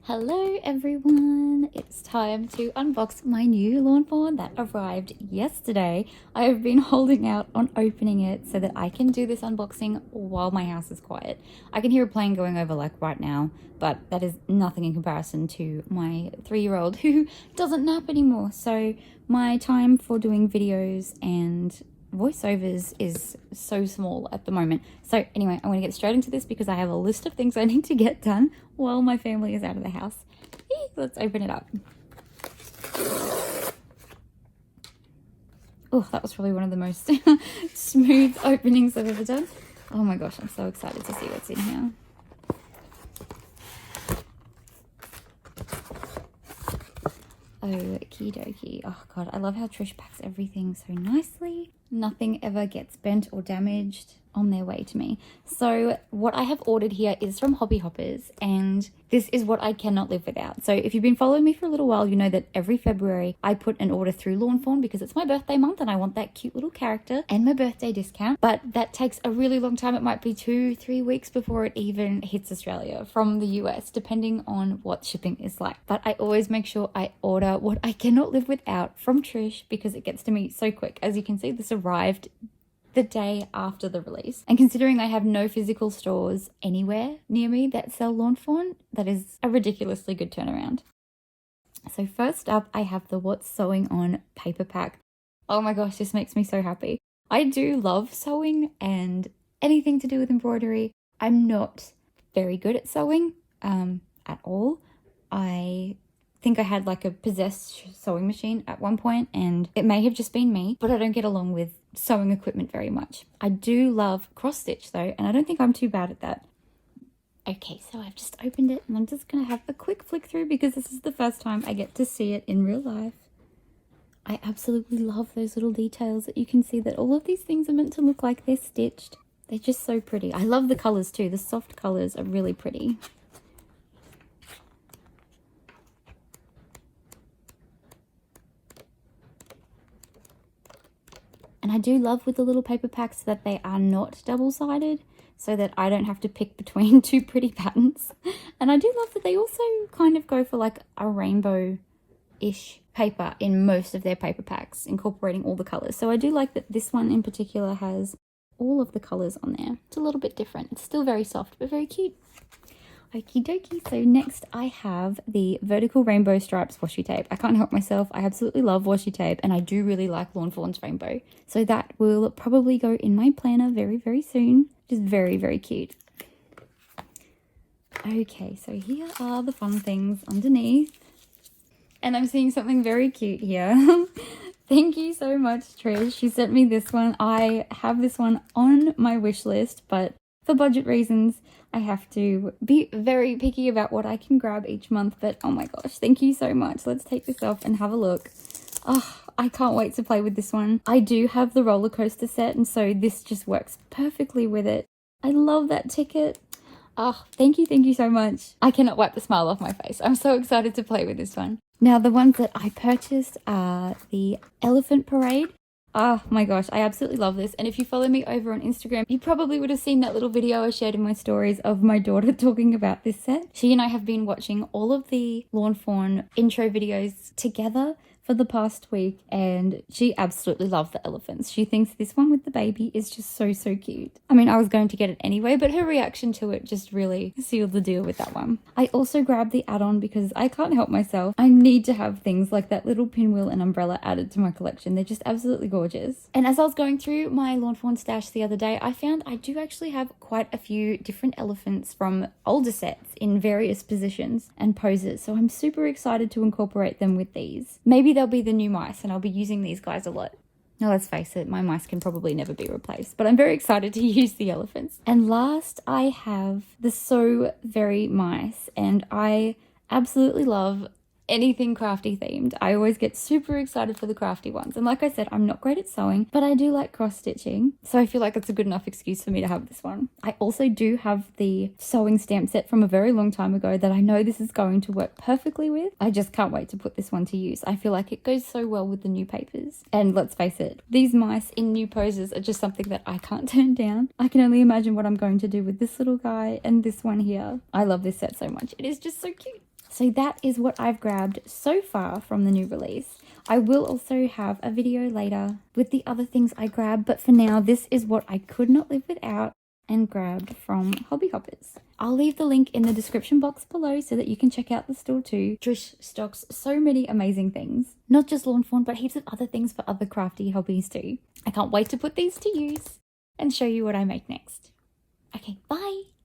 Hello everyone, it's time to unbox my new Lawn Fawn that arrived yesterday. I have been holding out on opening it so that I can do this unboxing while my house is quiet. I can hear a plane going over like right now, but that is nothing in comparison to my 3-year-old who doesn't nap anymore. So my time for doing videos and voiceovers is so small at the moment. So anyway, I'm going to get straight into this because I have a list of things I need to get done while my family is out of the house. Let's open it up. Oh, that was probably one of the most smooth openings I've ever done. Oh my gosh, I'm so excited to see what's in here. Okie dokie. Oh god, I love how Trish packs everything so nicely. Nothing ever gets bent or damaged on their way to me. So what I have ordered here is from Hobby Hoppers, and this is what I cannot live without. So if you've been following me for a little while, you know that every February I put an order through Lawn Fawn because it's my birthday month and I want that cute little character and my birthday discount. But that takes a really long time. It might be 2-3 weeks before it even hits Australia from the US, depending on what shipping is like. But I always make sure I order what I cannot live without from Trish because it gets to me so quick. As you can see, this arrived the day after the release, and considering I have no physical stores anywhere near me that sell Lawn Fawn, that is a ridiculously good turnaround. So first up, I have the What's Sewing On paper pack. Oh my gosh, this makes me so happy. I do love sewing and anything to do with embroidery. I'm not very good at sewing at all. I think I had like a possessed sewing machine at one point, and it may have just been me, but I don't get along with sewing equipment very much. I do love cross stitch though, and I don't think I'm too bad at that. Okay, so I've just opened it and I'm just gonna have a quick flick through because this is the first time I get to see it in real life. I absolutely love those little details that you can see that all of these things are meant to look like they're stitched. They're just so pretty. I love the colors too. The soft colors are really pretty. And I do love with the little paper packs that they are not double-sided, so that I don't have to pick between two pretty patterns. And I do love that they also kind of go for like a rainbow-ish paper in most of their paper packs, incorporating all the colours. So I do like that this one in particular has all of the colours on there. It's a little bit different. It's still very soft, but very cute. Okie dokie, so next I have the Vertical Rainbow Stripes washi tape. I can't help myself, I absolutely love washi tape, and I do really like Lawn Fawn's rainbow. So that will probably go in my planner very, very soon. Just very, very cute. Okay, so here are the fun things underneath. And I'm seeing something very cute here. Thank you so much, Trish. She sent me this one. I have this one on my wish list, but for budget reasons, I have to be very picky about what I can grab each month. But oh my gosh, thank you so much. Let's take this off and have a look. Oh, I can't wait to play with this one. I do have the roller coaster set, and so this just works perfectly with it. I love that ticket. Oh, thank you so much. I cannot wipe the smile off my face. I'm so excited to play with this one. Now, the ones that I purchased are the Elephant Parade. Oh my gosh, I absolutely love this. And if you follow me over on Instagram, you probably would have seen that little video I shared in my stories of my daughter talking about this set. She and I have been watching all of the Lawn Fawn intro videos together for the past week, and she absolutely loved the elephants. She thinks this one with the baby is just so cute. I mean, I was going to get it anyway, but her reaction to it just really sealed the deal with that one. I also grabbed the add-on because I can't help myself. I need to have things like that little pinwheel and umbrella added to my collection. They're just absolutely gorgeous. And as I was going through my Lawn Fawn stash the other day, I found I do actually have quite a few different elephants from older sets in various positions and poses. So I'm super excited to incorporate them with these. Maybe they'll be the new mice and I'll be using these guys a lot. Now let's face it, my mice can probably never be replaced, but I'm very excited to use the elephants. And last I have the So Very Mice, and I absolutely love anything crafty themed. I always get super excited for the crafty ones. And like I said, I'm not great at sewing, but I do like cross stitching. So I feel like it's a good enough excuse for me to have this one. I also do have the sewing stamp set from a very long time ago that I know this is going to work perfectly with. I just can't wait to put this one to use. I feel like it goes so well with the new papers. And let's face it, these mice in new poses are just something that I can't turn down. I can only imagine what I'm going to do with this little guy and this one here. I love this set so much. It is just so cute. So that is what I've grabbed so far from the new release. I will also have a video later with the other things I grabbed, but for now, this is what I could not live without and grabbed from Hobby Hoppers. I'll leave the link in the description box below so that you can check out the store too. Trish stocks so many amazing things. Not just Lawn Fawn, but heaps of other things for other crafty hobbies too. I can't wait to put these to use and show you what I make next. Okay, bye!